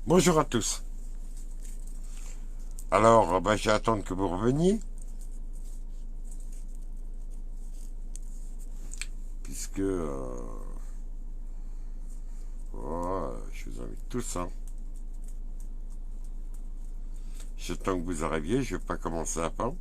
Bonjour à tous. Alors, je vais attendre que vous reveniez, puisque je vous invite tous. J'attends que vous arriviez, je ne vais pas commencer à pas.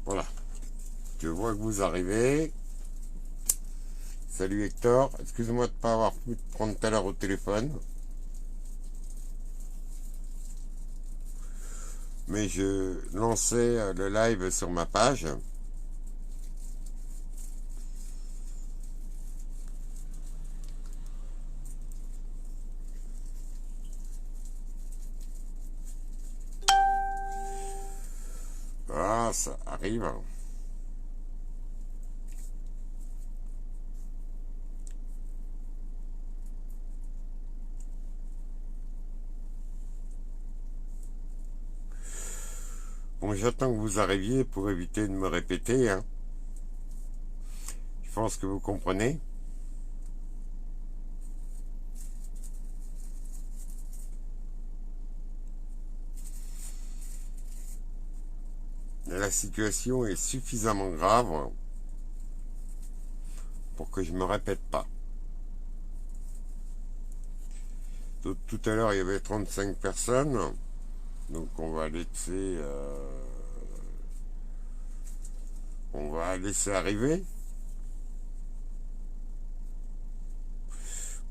Voilà, je vois que vous arrivez. Salut Hector, excuse-moi de ne pas avoir pu te prendre tout à l'heure au téléphone, mais je lançais le live sur ma page. Ah, ça arrive. Bon, j'attends que vous arriviez pour éviter de me répéter. Je pense que vous comprenez. La situation est suffisamment grave pour que je me répète pas. Tout à l'heure, il y avait 35 personnes, donc on va laisser arriver.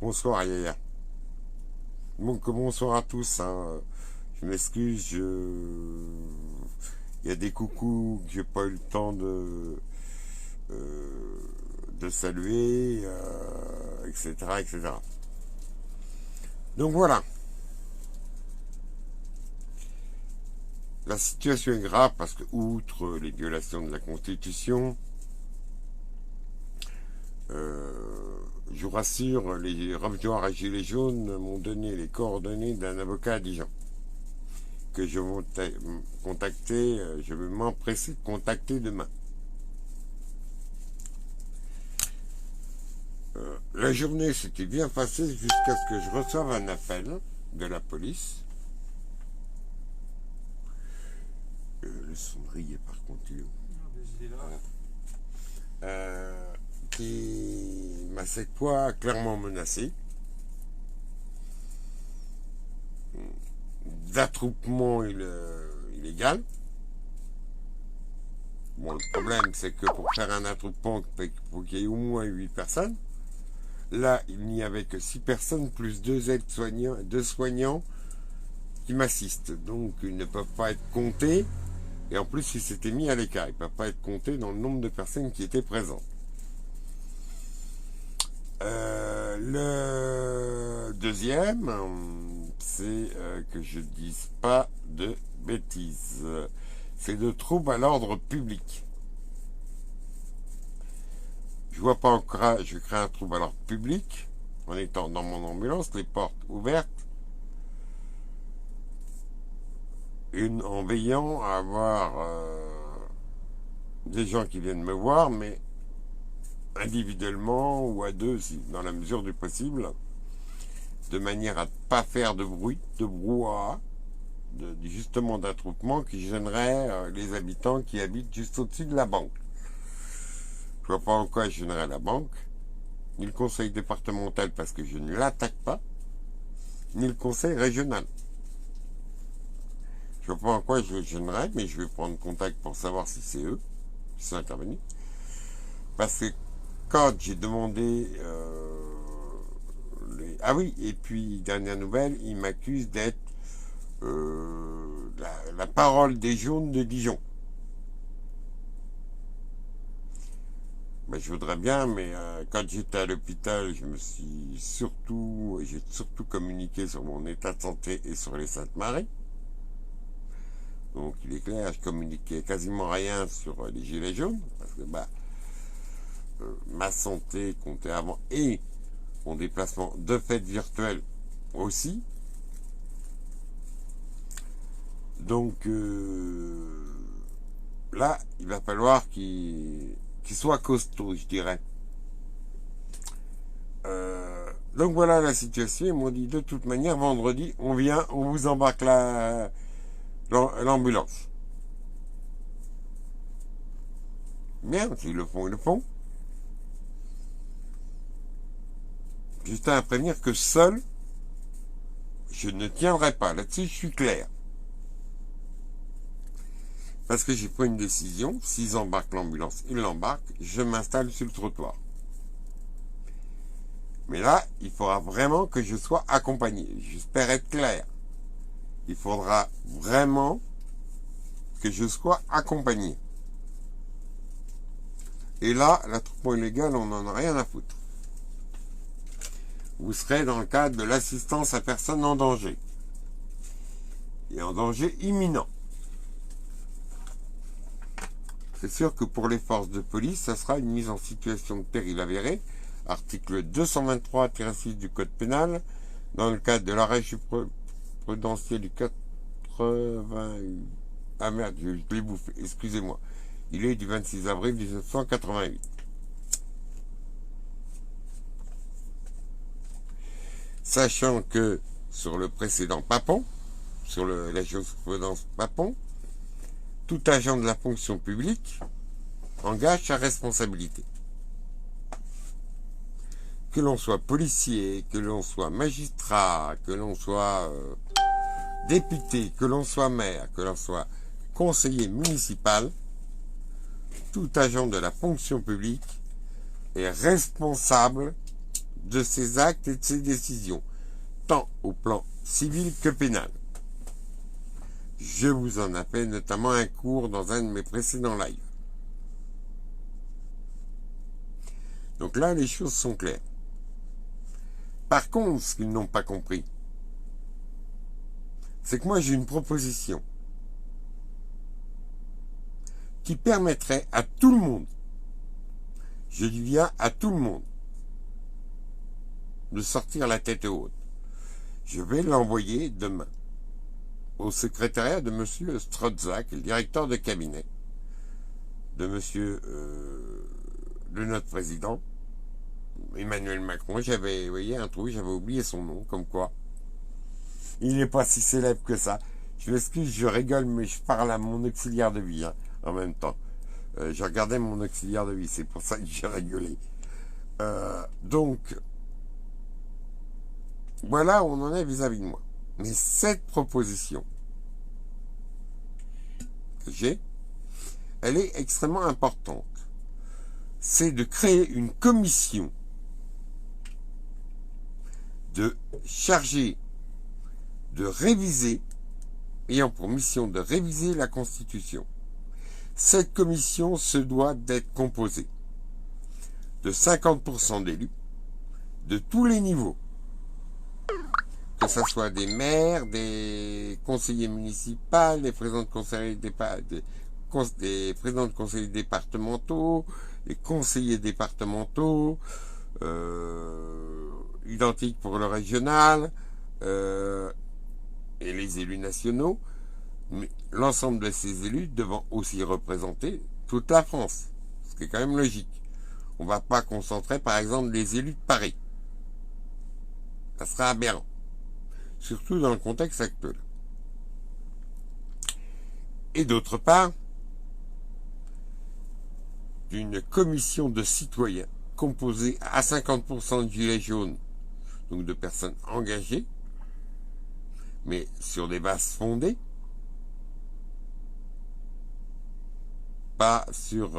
Bonsoir Yaya. Donc bonsoir à tous. Je m'excuse, il y a des coucous que j'ai pas eu le temps de saluer, etc., etc. Donc voilà. La situation est grave parce que, outre les violations de la Constitution, je vous rassure, les revenants à Gilets jaunes m'ont donné les coordonnées d'un avocat à Dijon que je vais contacter, je vais m'empresser de contacter demain. La journée s'était bien passée jusqu'à ce que je reçoive un appel de la police. Le cendrier, par contre, il est où qui m'a cette fois clairement menacé d'attroupement illégal. Bon, le problème, c'est que pour faire un attroupement, il faut qu'il y ait au moins 8 personnes. Là, il n'y avait que 6 personnes, plus 2 aides-soignants, 2 soignants qui m'assistent. Donc, ils ne peuvent pas être comptés. Et en plus, ils s'étaient mis à l'écart. Ils ne peuvent pas être comptés dans le nombre de personnes qui étaient présentes. Le deuxième, c'est que je ne dise pas de bêtises. C'est de troubles à l'ordre public. Je vois pas encore, je crée un trouble à l'ordre public en étant dans mon ambulance, les portes ouvertes, en veillant à avoir des gens qui viennent me voir, mais individuellement ou à deux, dans la mesure du possible, de manière à ne pas faire de bruit, de brouhaha, justement d'attroupement qui gênerait les habitants qui habitent juste au-dessus de la banque. Je vois pas en quoi je gênerais la banque, ni le conseil départemental parce que je ne l'attaque pas, ni le conseil régional. Je vois pas en quoi je gênerais, mais je vais prendre contact pour savoir si c'est eux qui sont intervenus. Parce que quand j'ai demandé ah oui, et puis dernière nouvelle, ils m'accusent d'être la parole des jaunes de Dijon. Ben, je voudrais bien, mais quand j'étais à l'hôpital, j'ai surtout communiqué sur mon état de santé et sur les Saintes Maries. Donc il est clair, je communiquais quasiment rien sur les gilets jaunes, parce que ma santé comptait avant, et mon déplacement de fait virtuel aussi. Donc là, il va falloir qu'il soit costaud, je dirais. Donc voilà la situation. Ils m'ont dit de toute manière, vendredi, on vient, on vous embarque l'ambulance. Bien, s'ils le font, ils le font. Juste à prévenir que seul, je ne tiendrai pas. Là-dessus, je suis clair. Parce que j'ai pris une décision. S'ils embarquent l'ambulance, ils l'embarquent. Je m'installe sur le trottoir. Mais là, il faudra vraiment que je sois accompagné. J'espère être clair. Il faudra vraiment que je sois accompagné. Et là, l'attroupement illégal, on n'en a rien à foutre. Vous serez dans le cadre de l'assistance à personne en danger. Et en danger imminent. C'est sûr que pour les forces de police, ça sera une mise en situation de péril avéré, article 223-6 du Code pénal, dans le cadre de l'arrêt jurisprudentiel du 80... Ah merde, je l'ai bouffé, excusez-moi. Il est du 26 avril 1988. Sachant que sur le précédent Papon, sur la jurisprudence Papon, tout agent de la fonction publique engage sa responsabilité. Que l'on soit policier, que l'on soit magistrat, que l'on soit député, que l'on soit maire, que l'on soit conseiller municipal, tout agent de la fonction publique est responsable de ses actes et de ses décisions, tant au plan civil que pénal. Je vous en ai fait notamment un cours dans un de mes précédents lives. Donc là, les choses sont claires. Par contre, ce qu'ils n'ont pas compris, c'est que moi j'ai une proposition qui permettrait à tout le monde, je dis bien à tout le monde, de sortir la tête haute. Je vais l'envoyer demain au secrétariat de M. Strotzak, le directeur de cabinet de de notre président, Emmanuel Macron. J'avais, vous voyez, un trou, j'avais oublié son nom, comme quoi. Il n'est pas si célèbre que ça. Je m'excuse, je rigole, mais je parle à mon auxiliaire de vie, en même temps. Je regardais mon auxiliaire de vie, c'est pour ça que j'ai rigolé. Donc, voilà où on en est vis-à-vis de moi. Mais cette proposition que j'ai, elle est extrêmement importante. C'est de créer une commission de chargée de réviser, ayant pour mission de réviser la Constitution. Cette commission se doit d'être composée de 50% d'élus, de tous les niveaux, que ce soit des maires, des conseillers municipaux, des présidents de conseils des présidents de conseils départementaux, des conseillers départementaux, identiques pour le régional, et les élus nationaux, mais l'ensemble de ces élus devant aussi représenter toute la France, ce qui est quand même logique. On ne va pas concentrer par exemple les élus de Paris. Ça serait aberrant, surtout dans le contexte actuel. Et d'autre part, d'une commission de citoyens composée à 50% de gilets jaunes, donc de personnes engagées, mais sur des bases fondées, pas sur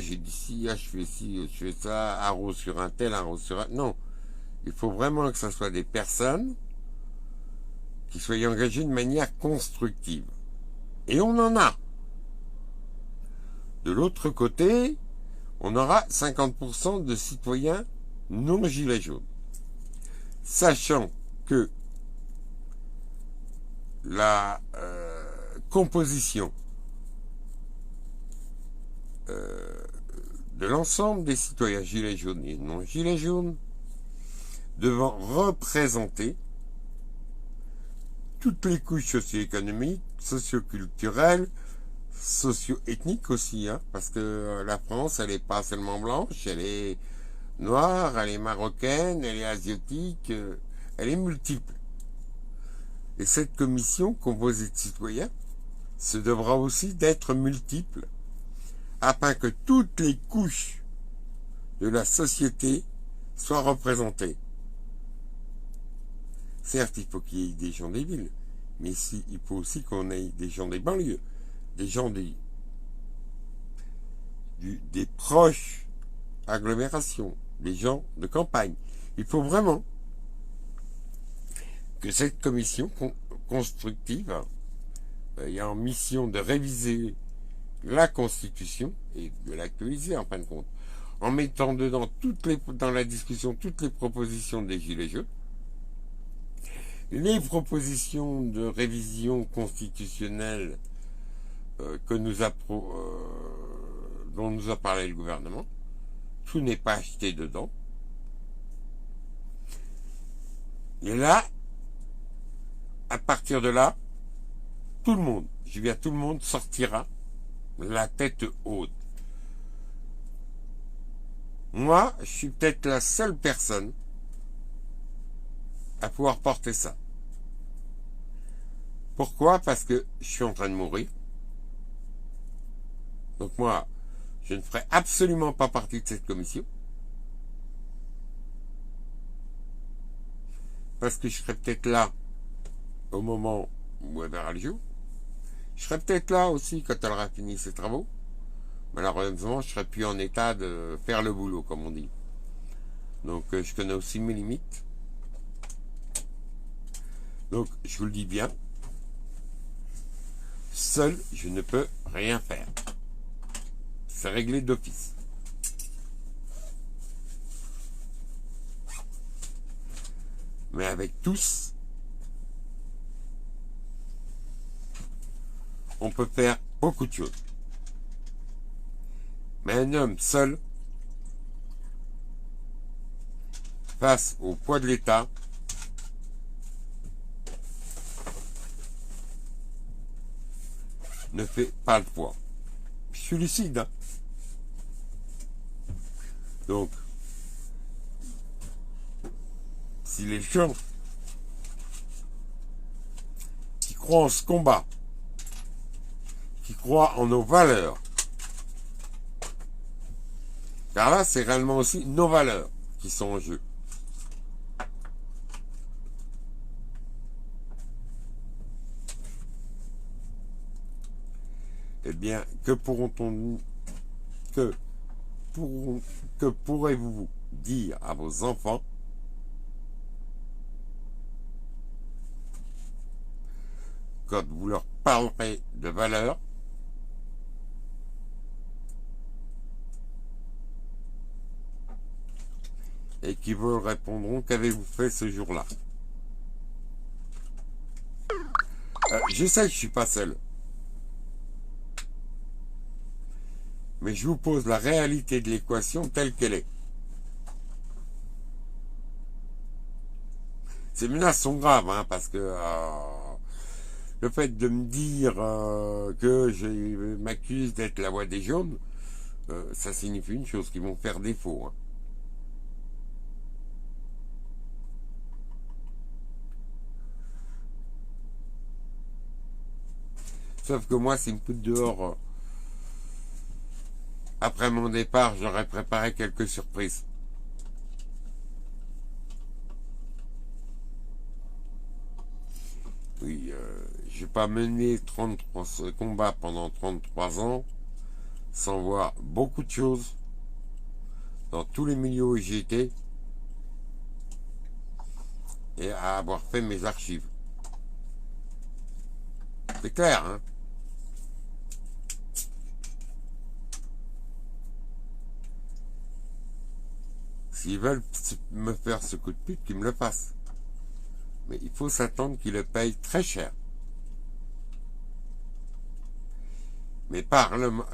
j'ai dit ci, je fais ci, je fais ça, arrose sur un tel, arrose sur un... Non, il faut vraiment que ce soit des personnes qui soient engagées de manière constructive. Et on en a. De l'autre côté, on aura 50% de citoyens non gilets jaunes. Sachant que la composition de l'ensemble des citoyens gilets jaunes et non gilets jaunes devant représenter toutes les couches socio-économiques, socio-culturelles, socio-ethniques aussi, hein, parce que la France, elle n'est pas seulement blanche, elle est noire, elle est marocaine, elle est asiatique, elle est multiple. Et cette commission, composée de citoyens, se devra aussi d'être multiple, afin que toutes les couches de la société soient représentées. Certes, il faut qu'il y ait des gens des villes, mais ici, il faut aussi qu'on ait des gens des banlieues, des gens des proches agglomérations, des gens de campagne. Il faut vraiment que cette commission constructive ait en mission de réviser la Constitution et de l'actualiser en fin de compte, en mettant dedans dans la discussion toutes les propositions des Gilets jaunes, les propositions de révision constitutionnelle dont nous a parlé le gouvernement. Tout n'est pas acheté dedans. Et là, à partir de là, tout le monde sortira la tête haute. Moi, je suis peut-être la seule personne à pouvoir porter ça. Pourquoi? Parce que je suis en train de mourir. Donc moi, je ne ferai absolument pas partie de cette commission. Parce que je serai peut-être là au moment où elle verra le jour. Je serai peut-être là aussi quand elle aura fini ses travaux. Malheureusement, je ne serai plus en état de faire le boulot, comme on dit. Donc, je connais aussi mes limites. Donc, je vous le dis bien. Seul, je ne peux rien faire. C'est réglé d'office. Mais avec tous, on peut faire beaucoup de choses. Mais un homme seul, face au poids de l'État, ne fait pas le poids. Je suis lucide, hein. Donc, si les gens qui croient en ce combat, qui croient en nos valeurs, car là, c'est réellement aussi nos valeurs qui sont en jeu. Eh bien, que pourrez-vous dire à vos enfants quand vous leur parlerez de valeurs et qui vous répondront qu'avez-vous fait ce jour-là? Je sais que je suis pas seul. Mais je vous pose la réalité de l'équation telle qu'elle est. Ces menaces sont graves, hein, parce que le fait de me dire que je m'accuse d'être la voix des jaunes, ça signifie une chose, qu'ils vont faire défaut. Hein. Sauf que moi, s'ils me foutent dehors, après mon départ, j'aurais préparé quelques surprises. Oui, je n'ai pas mené 33 combats pendant 33 ans sans voir beaucoup de choses dans tous les milieux où j'ai été et à avoir fait mes archives. C'est clair, hein? S'ils veulent me faire ce coup de pute, qu'ils me le fassent. Mais il faut s'attendre qu'ils le payent très cher. Mais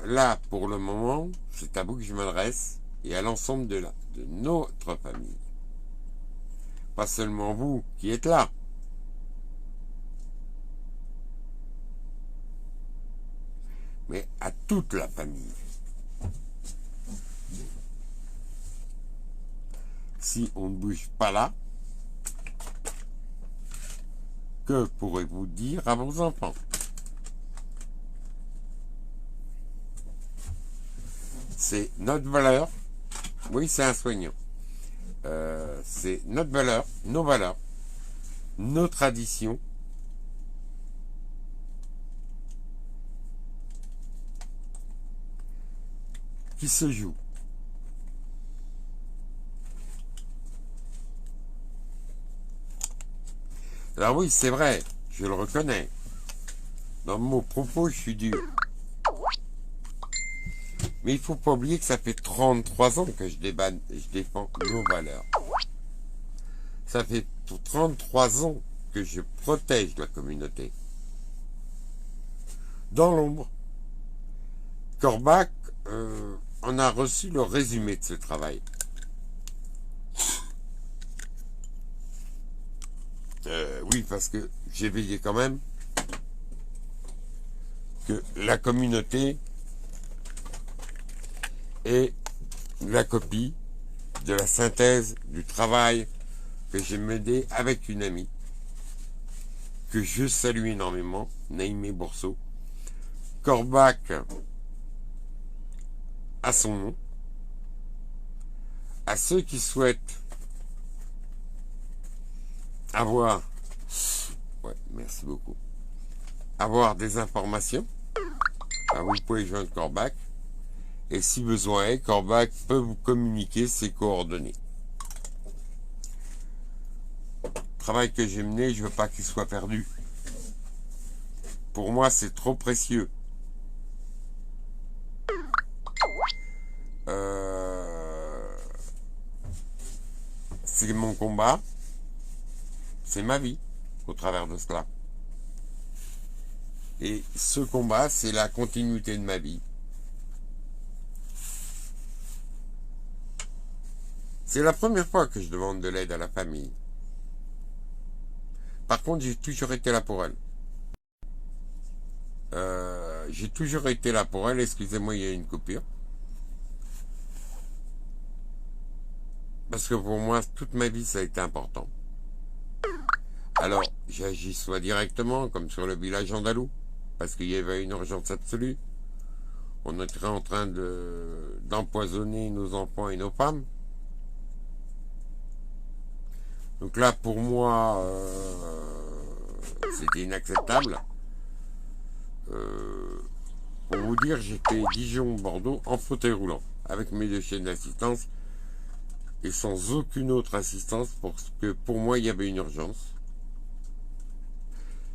là, pour le moment, c'est à vous que je m'adresse et à l'ensemble de notre famille. Pas seulement vous qui êtes là. Mais à toute la famille. Si on ne bouge pas là, que pourrez-vous dire à vos enfants? C'est notre valeur. Oui, c'est un soignant. C'est notre valeur, nos traditions. Qui se jouent. Alors oui, c'est vrai, je le reconnais. Dans mon propos, je suis dur. Mais il faut pas oublier que ça fait 33 ans que je défends nos valeurs. Ça fait 33 ans que je protège la communauté. Dans l'ombre. Korbach en a reçu le résumé de ce travail. Oui, parce que j'ai veillé quand même que la communauté est la copie de la synthèse du travail que j'ai mené avec une amie que je salue énormément, Naïmé Bourseau. Korbach a son nom. À ceux qui souhaitent avoir, ouais, merci beaucoup, avoir des informations, vous pouvez joindre Korbach. Et si besoin est, Korbach peut vous communiquer ses coordonnées. Le travail que j'ai mené, je veux pas qu'il soit perdu. Pour moi, c'est trop précieux. C'est mon combat, c'est ma vie au travers de cela. Et ce combat, c'est la continuité de ma vie. C'est la première fois que je demande de l'aide à la famille. Par contre, j'ai toujours été là pour elle. J'ai toujours été là pour elle. Excusez-moi, il y a une coupure. Parce que pour moi, toute ma vie, ça a été important. Alors, j'agis soit directement, comme sur le village andalou, parce qu'il y avait une urgence absolue. On était en train d'empoisonner nos enfants et nos femmes. Donc là, pour moi, c'était inacceptable. Pour vous dire, j'ai fait Dijon-Bordeaux en fauteuil roulant, avec mes 2 chaînes d'assistance, et sans aucune autre assistance, parce que pour moi, il y avait une urgence.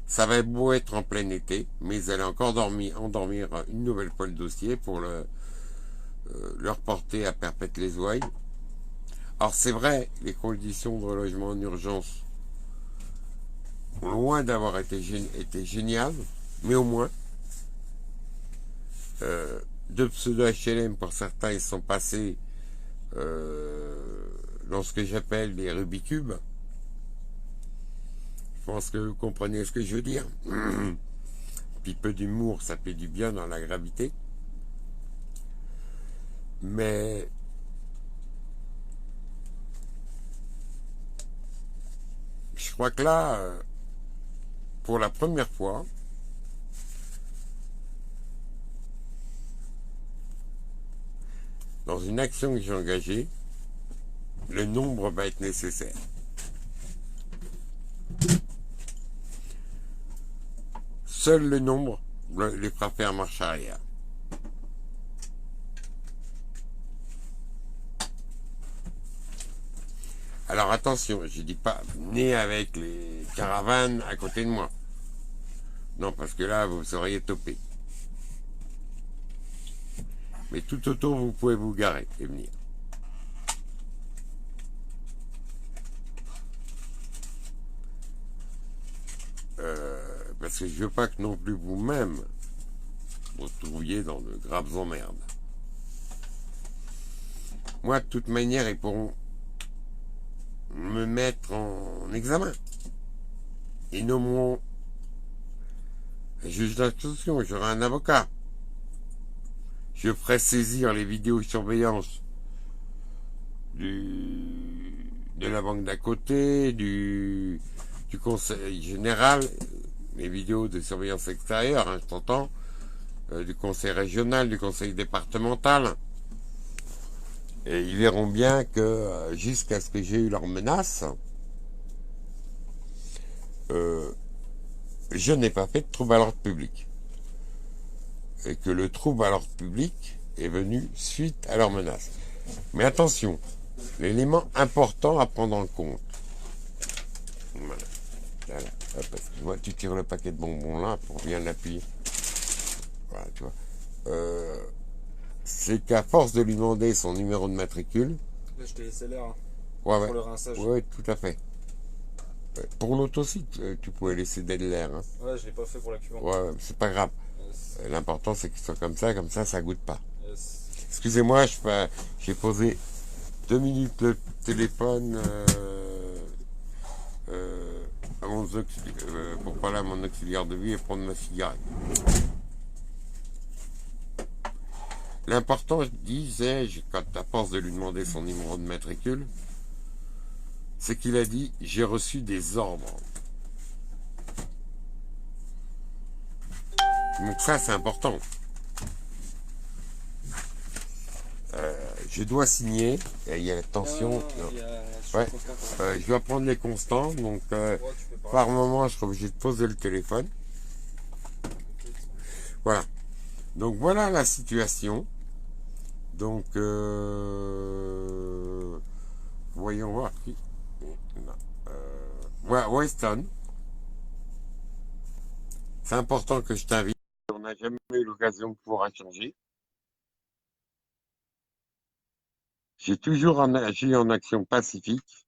Ça va beau être en plein été, mais elle a encore endormir une nouvelle fois le dossier pour le reporter à Perpète-les-Ouailles. Alors c'est vrai, les conditions de relogement en urgence, loin d'avoir été géniales, mais au moins, de pseudo-HLM pour certains, ils sont passés dans ce que j'appelle des Rubik's. Je pense que vous comprenez ce que je veux dire. Puis peu d'humour, ça fait du bien dans la gravité. Mais je crois que là, pour la première fois, dans une action que j'ai engagée, le nombre va être nécessaire. Seul le nombre les fera faire marche arrière. Alors attention, je dis pas venez avec les caravanes à côté de moi. Non, parce que là, vous seriez topé. Mais tout autour, vous pouvez vous garer et venir. Parce que je veux pas que non plus vous-même, vous retrouviez dans de graves emmerdes. Moi, de toute manière, ils pourront me mettre en examen. Ils nommeront un juge d'instruction, j'aurai un avocat. Je ferai saisir les vidéosurveillances de la banque d'à côté, du conseil général, les vidéos de surveillance extérieure, hein, je t'entends, du conseil régional, du conseil départemental. Et ils verront bien que jusqu'à ce que j'ai eu leur menace, je n'ai pas fait de trouble à l'ordre public. Et que le trouble à l'ordre public est venu suite à leur menace. Mais attention, l'élément important à prendre en compte. Voilà. Voilà. Parce que moi, tu tires le paquet de bonbons là pour bien l'appuyer. Voilà, tu vois. C'est qu'à force de lui demander son numéro de matricule. Là, je t'ai laissé l'air hein, Ouais, pour ouais. le rinçage. Ouais, tout à fait. Pour l'auto aussi, tu pouvais laisser de l'air. Hein. Ouais, je l'ai pas fait pour la cuve. Ouais, c'est pas grave. Yes. L'important c'est qu'il soit comme ça goûte pas. Yes. Excusez-moi, j'ai posé 2 minutes le téléphone pour parler à mon auxiliaire de vie et prendre ma cigarette. L'important, je disais, quand à force de lui demander son numéro de matricule, c'est qu'il a dit « j'ai reçu des ordres ». Donc ça, c'est important. Je dois signer. Il y a attention. Ouais. Je dois prendre les constants. Donc, par moment, je serai obligé de poser le téléphone. Voilà. Donc, voilà la situation. Donc, voyons voir qui. Weston. C'est important que je t'invite. On n'a jamais eu l'occasion de pouvoir échanger. J'ai toujours agi en action pacifique.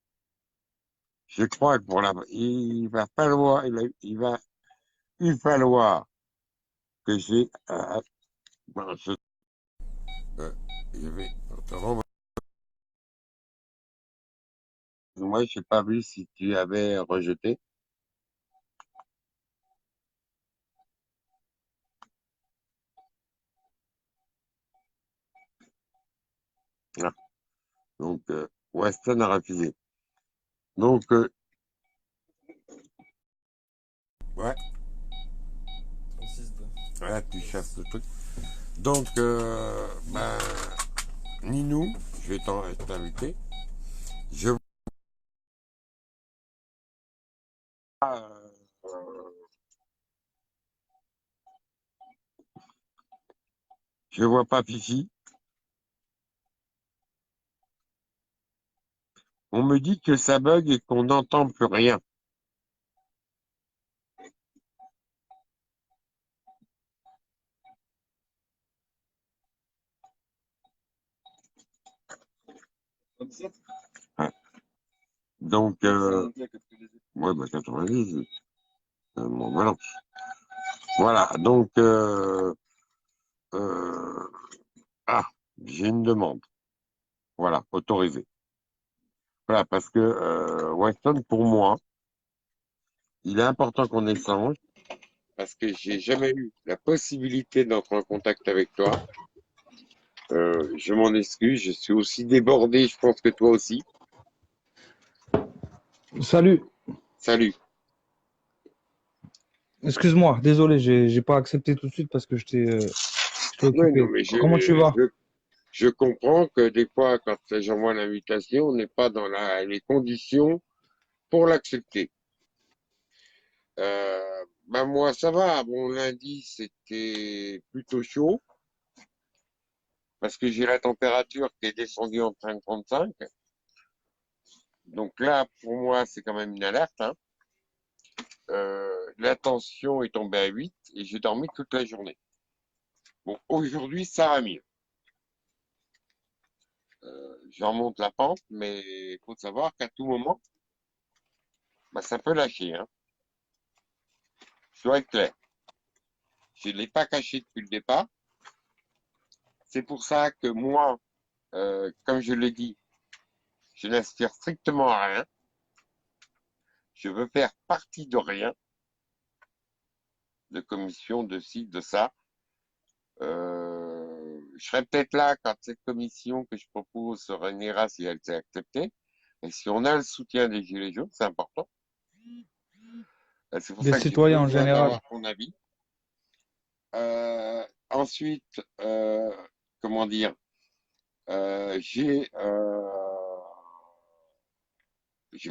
Je crois que il va falloir, il falloir que bon, je vais te renvoyer. Moi, je n'ai pas vu si tu avais rejeté. Ah. Donc, Weston a refusé. Donc, ouais, 36-2. voilà, tu chasses le truc. Donc, ben, Ninou, je vais t'inviter. Je vois, je vois pas Fifi. On me dit que ça bug et qu'on n'entend plus rien. Ouais. Donc, ouais, bah 90. Bon, voilà. Voilà. Donc, euh, ah, j'ai une demande. Voilà, autorisé. Voilà, parce que Weston, pour moi, il est important qu'on échange parce que j'ai jamais eu la possibilité d'entrer en contact avec toi. Je m'en excuse, je suis aussi débordé, je pense que toi aussi. Salut, Salut. excuse-moi, désolé, j'ai pas accepté tout de suite parce que j'étais Oui, non, occupé. mais Comment tu vas? je comprends que des fois, quand j'envoie l'invitation, on n'est pas dans les conditions pour l'accepter. Ben moi, ça va. Bon, lundi, c'était plutôt chaud parce que j'ai la température qui est descendue en 35. Donc là, pour moi, c'est quand même une alerte. Hein. La tension est tombée à 8 et j'ai dormi toute la journée. Bon, aujourd'hui, ça va mieux. Je remonte la pente, mais il faut savoir qu'à tout moment, bah, ça peut lâcher. Hein. Je dois être clair. Je ne l'ai pas caché depuis le départ. C'est pour ça que moi, comme je l'ai dit, je n'aspire strictement à rien. Je veux faire partie de rien, de commission, de ci, de ça. Je serai peut-être là quand cette commission que je propose se réunira si elle s'est acceptée. Et si on a le soutien des Gilets jaunes, c'est important. C'est pour Des ça que j'ai citoyens en besoin général. d'avoir ton avis. Ensuite, comment dire, j'ai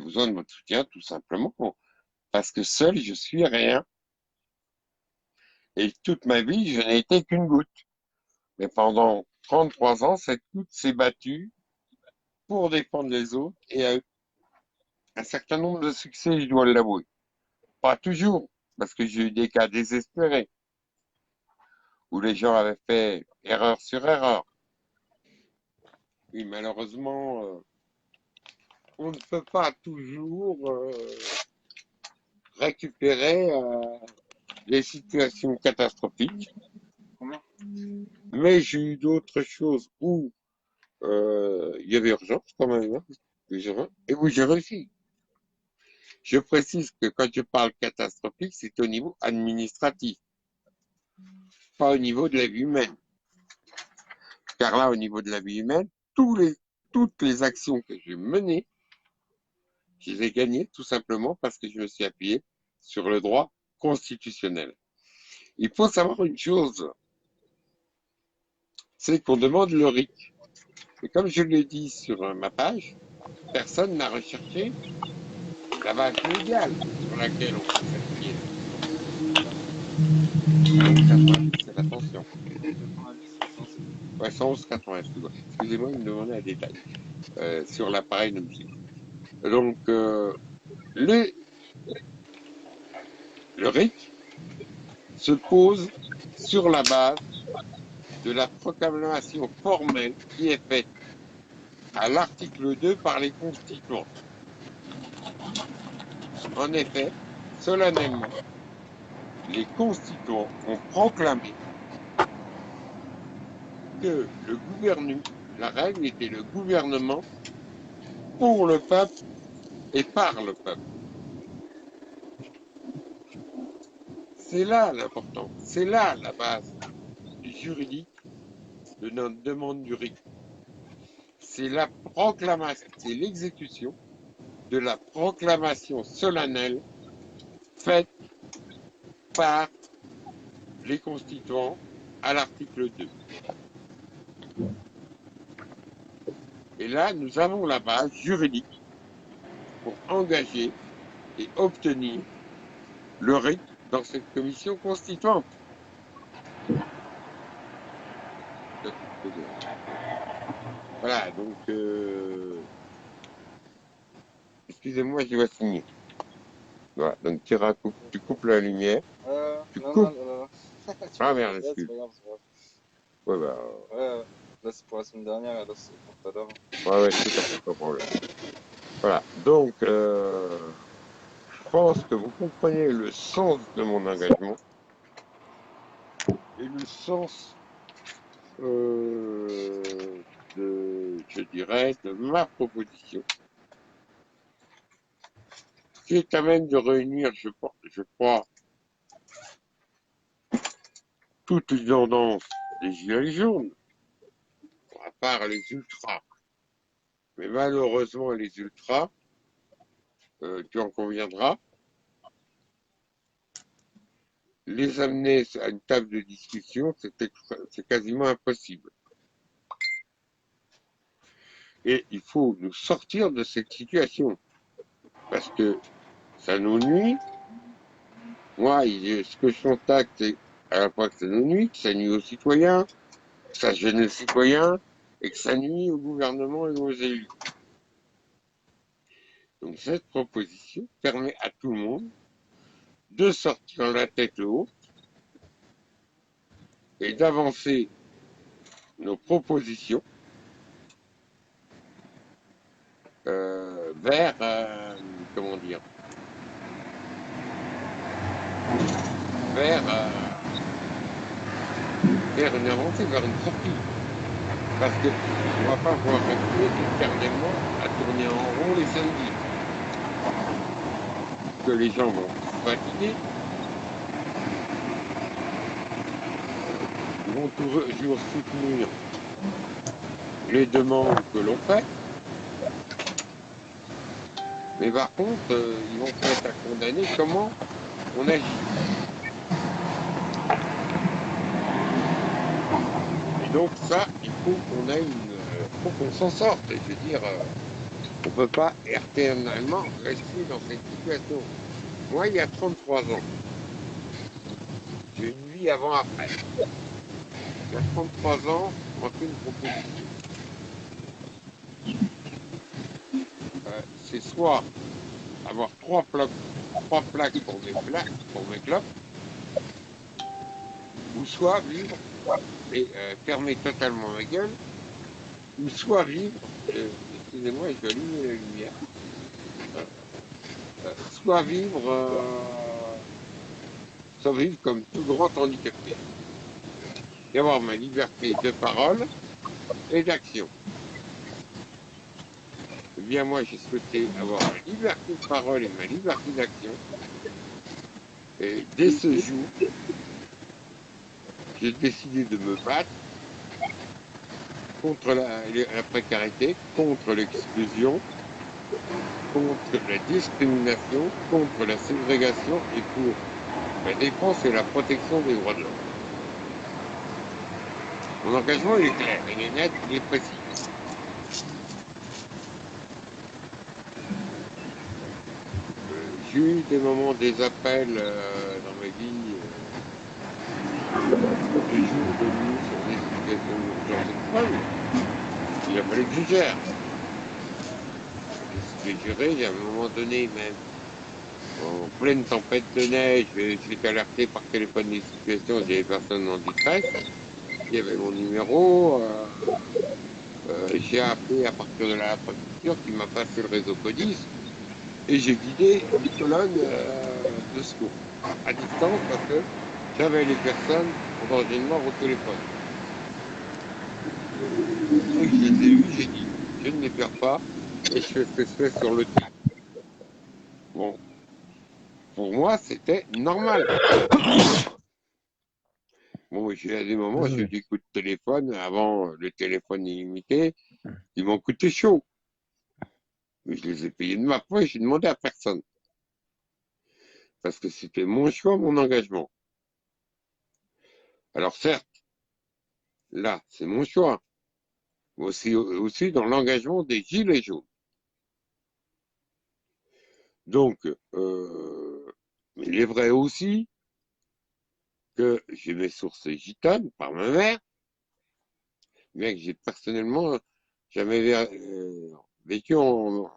besoin de votre soutien tout simplement parce que seul je suis rien et toute ma vie je n'ai été qu'une goutte. Mais pendant 33 ans, cette goutte s'est battue pour défendre les autres et a eu un certain nombre de succès, je dois l'avouer. Pas toujours, parce que j'ai eu des cas désespérés où les gens avaient fait erreur sur erreur. Oui, malheureusement, on ne peut pas toujours récupérer les situations catastrophiques. Mais j'ai eu d'autres choses où il y avait urgence quand même, hein, et où j'ai réussi. Je précise que quand je parle catastrophique, c'est au niveau administratif, pas au niveau de la vie humaine. Car là, au niveau de la vie humaine, toutes les actions que j'ai menées, je les ai gagnées tout simplement parce que je me suis appuyé sur le droit constitutionnel. Il faut savoir une chose, c'est qu'on demande le RIC. Et comme je l'ai dit sur ma page, personne n'a recherché la base légale sur laquelle on peut s'appuyer. C'est l'attention. Ouais, 111,80, excusez-moi, il me demandait un détail sur l'appareil de musique. Donc, le RIC se pose sur la base de la proclamation formelle qui est faite à l'article 2 par les constituants. En effet, solennellement, les constituants ont proclamé que le gouvernement, la règle était le gouvernement pour le peuple et par le peuple. C'est là l'important, c'est là la base juridique de notre demande du RIC. C'est la proclamation, c'est l'exécution de la proclamation solennelle faite par les constituants à l'article 2. Et là, nous avons la base juridique pour engager et obtenir le RIC dans cette commission constituante. Voilà, donc, excusez-moi, je vais signer. Voilà, donc tu coupes la lumière. Tu Non, coupes. non. Ah merde, C'est excuse. pas grave, c'est pas grave. Ouais, bah, Ouais, là c'est pour la semaine dernière et là c'est pour tout à l'heure. ouais, tout à fait, pas de problème. Voilà, donc, je pense que vous comprenez le sens de mon engagement et le sens je dirais, de ma proposition, qui est quand même de réunir, je crois, toutes les tendances des Gilets jaunes, à part les ultras. Mais malheureusement, les ultras, tu en conviendras, les amener à une table de discussion, c'est quasiment impossible. Et il faut nous sortir de cette situation, parce que ça nous nuit. Moi, ce que je constate, c'est à la fois que ça nous nuit, que ça nuit aux citoyens, que ça gêne les citoyens, et que ça nuit au gouvernement et aux élus. Donc cette proposition permet à tout le monde de sortir la tête haute et d'avancer nos propositions vers, comment dire, vers faire une avancée vers une sortie. Parce qu'on ne va pas pouvoir continuer éternellement à tourner en rond les samedis. Que les gens vont se fatiguer, ils vont toujours soutenir les demandes que l'on fait, mais par contre, ils vont se mettre à condamner comment on agit. Et donc ça, il faut qu'on ait faut qu'on s'en sorte. Et je veux dire, on ne peut pas éternellement rester dans cette situation. Moi, il y a 33 ans, j'ai une vie avant-après. Il y a 33 ans, on m'a fait une proposition. C'est soit avoir trois plaques pour mes clopes, ou soit vivre et fermer totalement ma gueule, ou soit vivre, excusez-moi, je vais allumer la lumière, soit vivre, soit vivre comme tout grand handicapé, et avoir ma liberté de parole et d'action. Eh bien, moi, j'ai souhaité avoir ma liberté de parole et ma liberté d'action. Et dès ce jour, j'ai décidé de me battre contre la précarité, contre l'exclusion, contre la discrimination, contre la ségrégation et pour la défense et la protection des droits de l'homme. Mon engagement, il est clair, il est net, il est précis. J'ai eu des moments, des appels dans ma vie, des jours, de nuit, sur des situations d'urgence extrême. Il a fallu que je gère. J'ai géré, à un moment donné, même en pleine tempête de neige, j'étais alerté par téléphone des situations, il y avait des personnes en détresse. Il y avait mon numéro. J'ai appelé à partir de la préfecture qui m'a passé le réseau police et j'ai guidé une colonne de secours à distance parce que j'avais les personnes en danger de mort au téléphone. Et je les ai eus, j'ai dit, je ne les perds pas et je fais ce que je fais sur le terrain. Bon, pour moi, c'était normal. Bon, j'ai des moments, j'ai eu Désolé. des coups de téléphone avant le téléphone illimité, ils m'ont coûté chaud. Mais je les ai payés de ma poche, j'ai demandé à personne. Parce que c'était mon choix, mon engagement. Alors certes, là, c'est mon choix. Aussi dans l'engagement des Gilets jaunes. Donc, il est vrai aussi que j'ai mes sources gitanes par ma mère, bien que j'ai personnellement jamais vécu en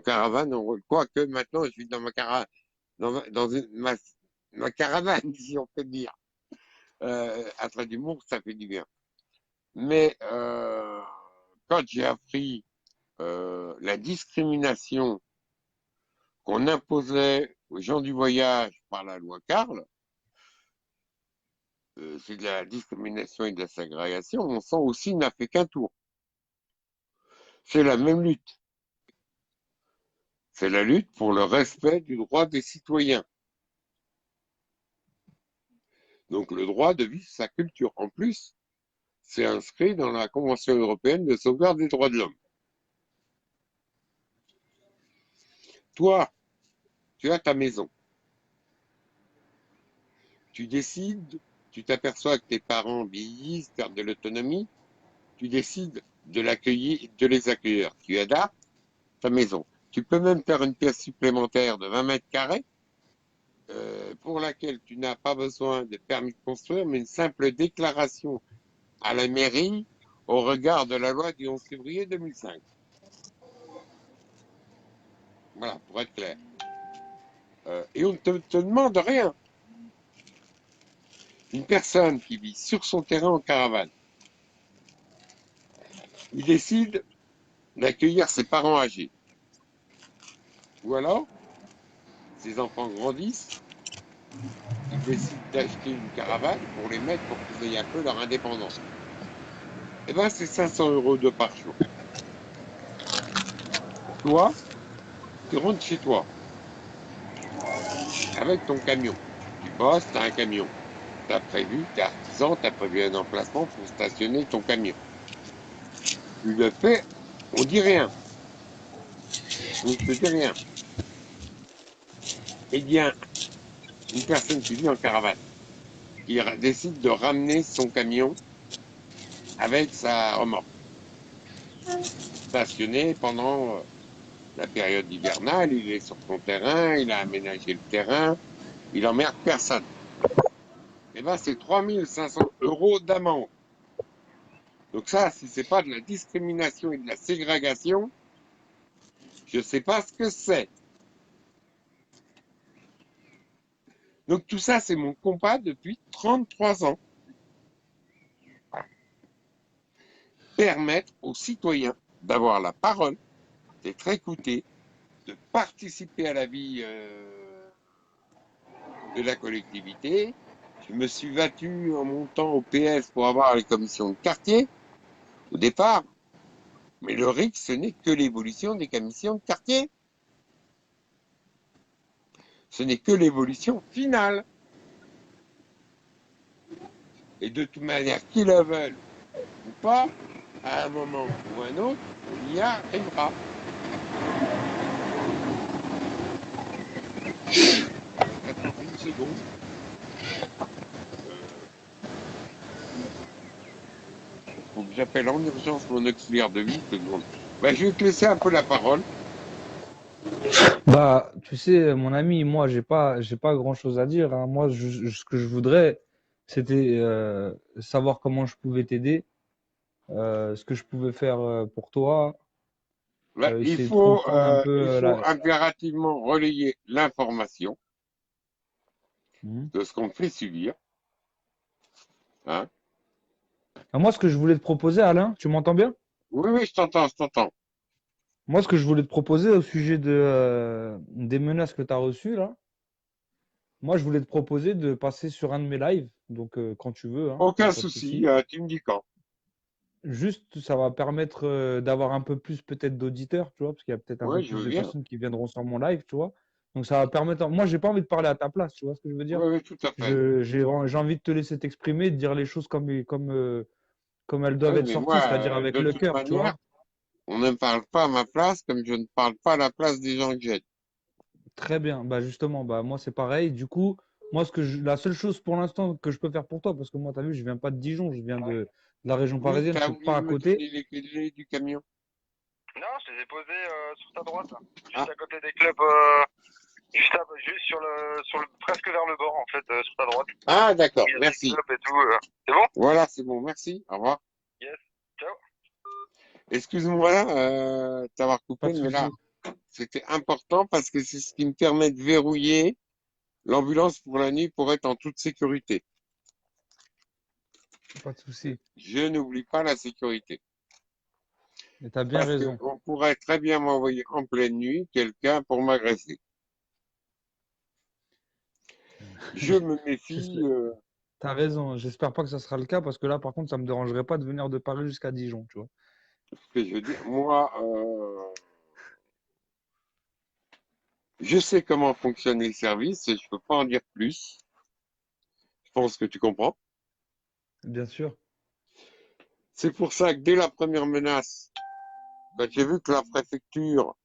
caravane, quoique maintenant je vis dans ma caravane, dans ma caravane, si on peut dire. À trait d'humour, ça fait du bien. Mais quand j'ai appris la discrimination qu'on imposait aux gens du voyage par la loi Carle, c'est de la discrimination et de la ségrégation, mon sang aussi n'a fait qu'un tour. C'est la même lutte. C'est la lutte pour le respect du droit des citoyens. Donc le droit de vivre sa culture. En plus, c'est inscrit dans la Convention européenne de sauvegarde des droits de l'homme. Toi, tu as ta maison. Tu décides, tu t'aperçois que tes parents vieillissent, perdent de l'autonomie, tu décides de les accueillir. Tu adaptes ta maison. Tu peux même faire une pièce supplémentaire de 20 mètres carrés pour laquelle tu n'as pas besoin de permis de construire, mais une simple déclaration à la mairie au regard de la loi du 11 février 2005. Voilà, pour être clair. Et on ne te demande rien. Une personne qui vit sur son terrain en caravane, il décide d'accueillir ses parents âgés. Ou alors, ses enfants grandissent, décident d'acheter une caravane pour les mettre pour qu'ils aient un peu leur indépendance. Eh ben, c'est 500 € de par jour. Toi, tu rentres chez toi avec ton camion. Tu bosses, tu as un camion. Tu as prévu, tu es artisan, tu as prévu un emplacement pour stationner ton camion. Tu le fais, on dit rien. On ne te dit rien. Eh bien, une personne qui vit en caravane, qui décide de ramener son camion avec sa remorque, stationné pendant la période hivernale, il est sur son terrain, il a aménagé le terrain, il emmerde personne. Eh bien, c'est 3 500 € d'amende. Donc ça, si c'est pas de la discrimination et de la ségrégation, je ne sais pas ce que c'est. Donc tout ça, c'est mon combat depuis 33 ans. Permettre aux citoyens d'avoir la parole, d'être écoutés, de participer à la vie de la collectivité. Je me suis battu en montant au PS pour avoir les commissions de quartier au départ, mais le RIC, ce n'est que l'évolution des commissions de quartier. Ce n'est que l'évolution finale. Et de toute manière, qu'ils le veulent ou pas, à un moment ou un autre, on y arrivera. Attends une seconde. Faut que j'appelle en urgence mon auxiliaire de vie. Seconde. Ben, je vais te laisser un peu la parole. Bah, tu sais, mon ami, moi, j'ai pas grand-chose à dire, hein. Moi, ce que je voudrais, c'était savoir comment je pouvais t'aider, ce que je pouvais faire pour toi, Ben, essayer de comprendre un peu il faut la. impérativement relayer l'information Mhm. de ce qu'on fait subir. Hein. Ah, moi, ce que je voulais te proposer, Alain, tu m'entends bien? Oui, oui, je t'entends, je t'entends. Moi, ce que je voulais te proposer au sujet des menaces que tu as reçues, là, moi, je voulais te proposer de passer sur un de mes lives, donc quand tu veux, hein, il n'y Aucun a pas de souci, souci. tu me dis quand. Juste, ça va permettre d'avoir un peu plus peut-être d'auditeurs, tu vois, parce qu'il y a peut-être un peu Oui, je plus veux de bien. personnes qui viendront sur mon live, tu vois. Donc ça va permettre. Moi, j'ai pas envie de parler à ta place, tu vois ce que je veux dire? Oui, oui, tout à fait. J'ai envie de te laisser t'exprimer, de dire les choses comme elles doivent Oui, être mais sorties, moi, c'est-à-dire avec de le toute cœur, tu manière, vois. on ne me parle pas à ma place comme je ne parle pas à la place des gens que j'aide. Très bien. Bah justement, bah moi c'est pareil. Du coup, moi la seule chose pour l'instant que je peux faire pour toi, parce que moi, t'as vu, je viens pas de Dijon, je viens de la région Oui, parisienne, tu je as suis oublié pas de à me côté. donner les clés du camion. Non, je les ai posés sur ta droite, là. Ah, Juste à côté des clubs, juste presque vers le bord, en fait, sur ta droite. ah Où d'accord, il y a des merci. clubs et tout. C'est bon? Voilà, c'est bon, merci. Au revoir. Yes. Ciao. Excuse-moi t'avoir Pas coupé, de mais là, souci, c'était important parce que c'est ce qui me permet de verrouiller l'ambulance pour la nuit pour être en toute sécurité. pas de souci. Je n'oublie pas la sécurité. Mais t'as bien Parce raison. qu'on pourrait très bien m'envoyer en pleine nuit quelqu'un pour m'agresser. Je me méfie. J'espère- T'as raison. J'espère pas que ça sera le cas parce que là, par contre, ça me dérangerait pas de venir de Paris jusqu'à Dijon, tu vois. Ce que je veux dire, moi, je sais comment fonctionne les services et je peux pas en dire plus. Je pense que tu comprends. Bien sûr. C'est pour ça que dès la première menace, quand j'ai vu que la préfecture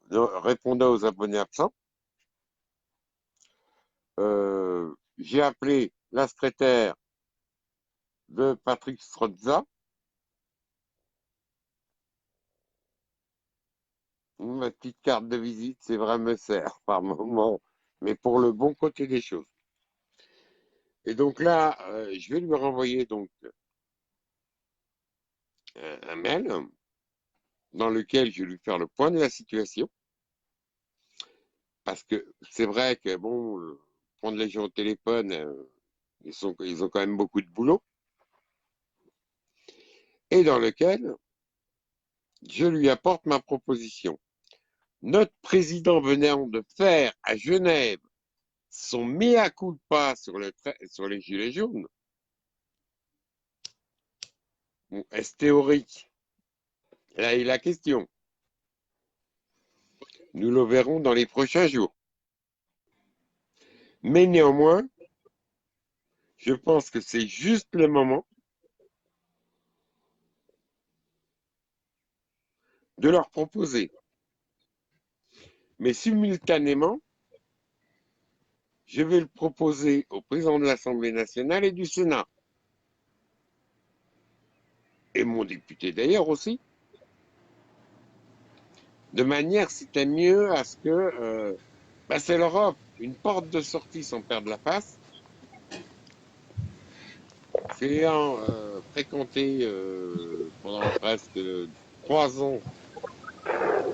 répondait aux abonnés absents, j'ai appelé la secrétaire de Patrick Strozza. Ma petite carte de visite, c'est vrai, me sert par moment, mais pour le bon côté des choses. Et donc là, je vais lui renvoyer donc un mail dans lequel je vais lui faire le point de la situation, parce que c'est vrai que bon, prendre les gens au téléphone, ils ont quand même beaucoup de boulot, et dans lequel je lui apporte ma proposition. Notre président venant de faire à Genève son mea culpa sur les gilets jaunes, bon, est-ce théorique? Là est la question. Nous le verrons dans les prochains jours. Mais néanmoins, je pense que c'est juste le moment de leur proposer. Mais simultanément, je vais le proposer au président de l'Assemblée nationale et du Sénat. Et mon député d'ailleurs aussi. De manière, c'était mieux à ce que c'est l'Europe, une porte de sortie sans perdre la face. Ayant fréquenté pendant presque 3 ans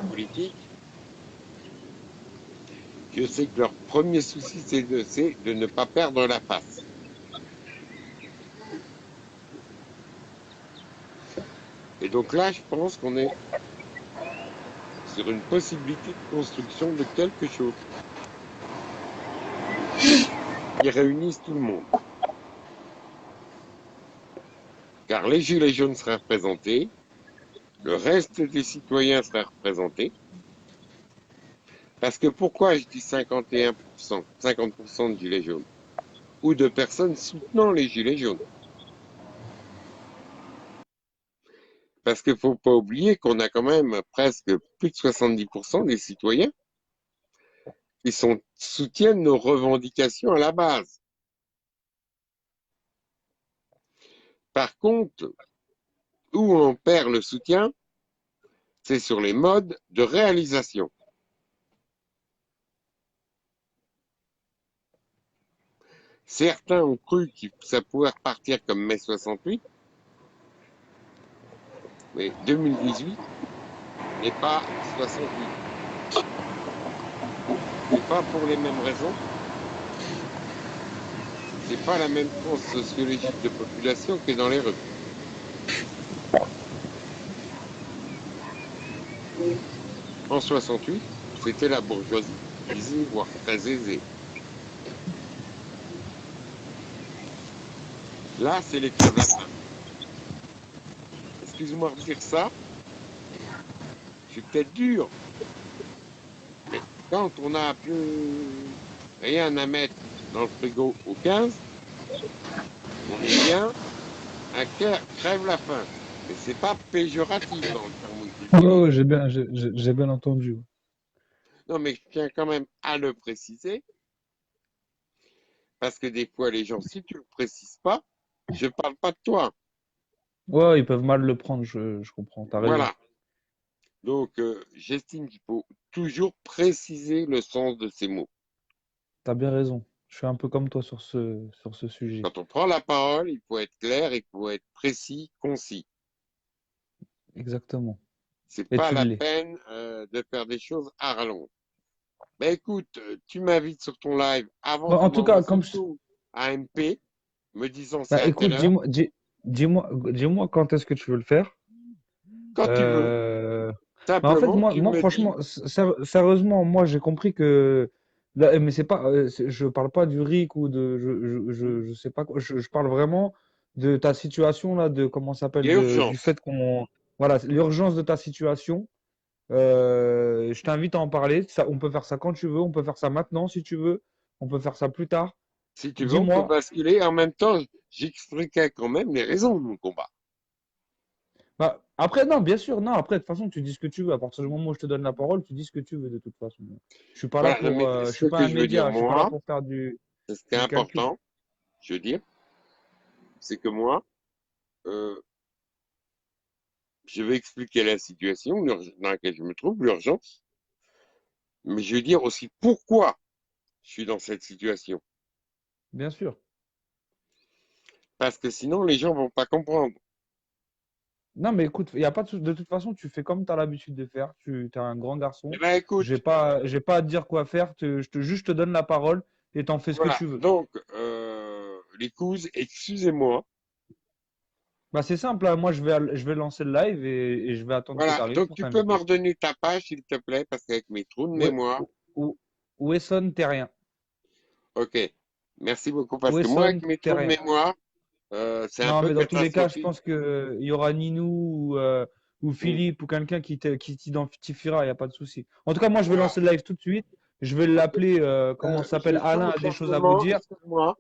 politique, je sais que leur premier souci, c'est de ne pas perdre la face. Et donc là, je pense qu'on est sur une possibilité de construction de quelque chose qui réunisse tout le monde. Car les Gilets jaunes seraient représentés, le reste des citoyens seraient représentés. Parce que pourquoi je dis 51%, 50% de Gilets jaunes ou de personnes soutenant les Gilets jaunes? Parce qu'il ne faut pas oublier qu'on a quand même presque plus de 70% des citoyens qui soutiennent nos revendications à la base. Par contre, où on perd le soutien, c'est sur les modes de réalisation. Certains ont cru que ça pouvait repartir comme mai 68, mais 2018 n'est pas 68. Et pas pour les mêmes raisons. C'est pas la même tranche sociologique de population qui est dans les rues. En 68, c'était la bourgeoisie aisée, voire très aisée. Là, c'est les crèves la faim. Excuse-moi de dire ça, je suis peut-être dur, mais quand on n'a plus rien à mettre dans le frigo au 15, on est bien, un cœur crève la faim. Mais c'est pas péjoratif dans le terme Ouais, utilisé. ouais, j'ai bien entendu. Non, mais je tiens quand même à le préciser, parce que des fois, les gens, si tu le précises pas, je parle pas de toi. Ouais, ils peuvent mal le prendre, je comprends, t'as raison. Voilà. Donc, j'estime qu'il faut toujours préciser le sens de ces mots. T'as bien raison. Je suis un peu comme toi sur ce sujet. Quand on prend la parole, il faut être clair, il faut être précis, concis. Exactement. C'est Et pas tu la l'es. peine de faire des choses à rallonge. Ben écoute, tu m'invites sur ton live. Avant, Bon, tu en tout m'envoies cas, comme je... surtout un MP me disant c'est Bah, à telle écoute, heure, dis-moi quand est-ce que tu veux le faire. quand tu veux. Euh, Mais en fait, Simplement, tu me dis, franchement, sérieusement, moi, j'ai compris que. Là, mais c'est pas, je parle pas du RIC ou de, je sais pas quoi. Je parle vraiment de ta situation là, de comment ça il y s'appelle, a du urgence. fait qu'on, voilà, l'urgence de ta situation. Je t'invite à en parler. Ça, on peut faire ça quand tu veux. On peut faire ça maintenant si tu veux. On peut faire ça plus tard. Si tu veux, on peut Dis-moi. basculer. En même temps, j'expliquais quand même les raisons de mon combat. Bah, après, non, bien sûr, non. Après, de toute façon, tu dis ce que tu veux. À partir du moment où je te donne la parole, tu dis ce que tu veux, de toute façon. Je suis pas là Voilà, non, pour, mais je ce suis pas que un je veux dire, média. Je suis pas là moi, pour faire c'est ce qui est du calcul. important, je veux dire, c'est que moi, euh, je vais expliquer la situation dans laquelle je me trouve, l'urgence, mais je vais dire aussi pourquoi je suis dans cette situation. Bien sûr. Parce que sinon, les gens vont pas comprendre. Non, mais écoute, il y a pas de toute façon, tu fais comme tu as l'habitude de faire. Tu es un grand Eh garçon. ben, écoute, J'ai pas à te dire quoi faire. Je te donne la parole et t'en fais ce que voilà. tu veux. Donc, les couses, excusez-moi. Bah, c'est simple, hein. Moi, je vais lancer le live et je vais attendre que tu Voilà. arrives Donc, pour tu peux me t'inviter. redonner ta page, s'il te plaît, parce qu'avec mes trous de Ouais, mémoire, Wesson Terrien. Ok. Merci beaucoup. Parce que moi, Wesson, avec mes t'es trous de rien. mémoire, c'est un Non, peu mais dans tous les cas, je catastrophique. pense que il y aura Ninou ou Mm. Philippe ou quelqu'un qui t'identifiera, il n'y a pas de souci. En tout cas, moi, je vais Voilà. lancer le live tout de suite. Je vais Ok. l'appeler, comment ça s'appelle? J'ai Alain tout le a des choses à vous chargement, dire. excuse-moi.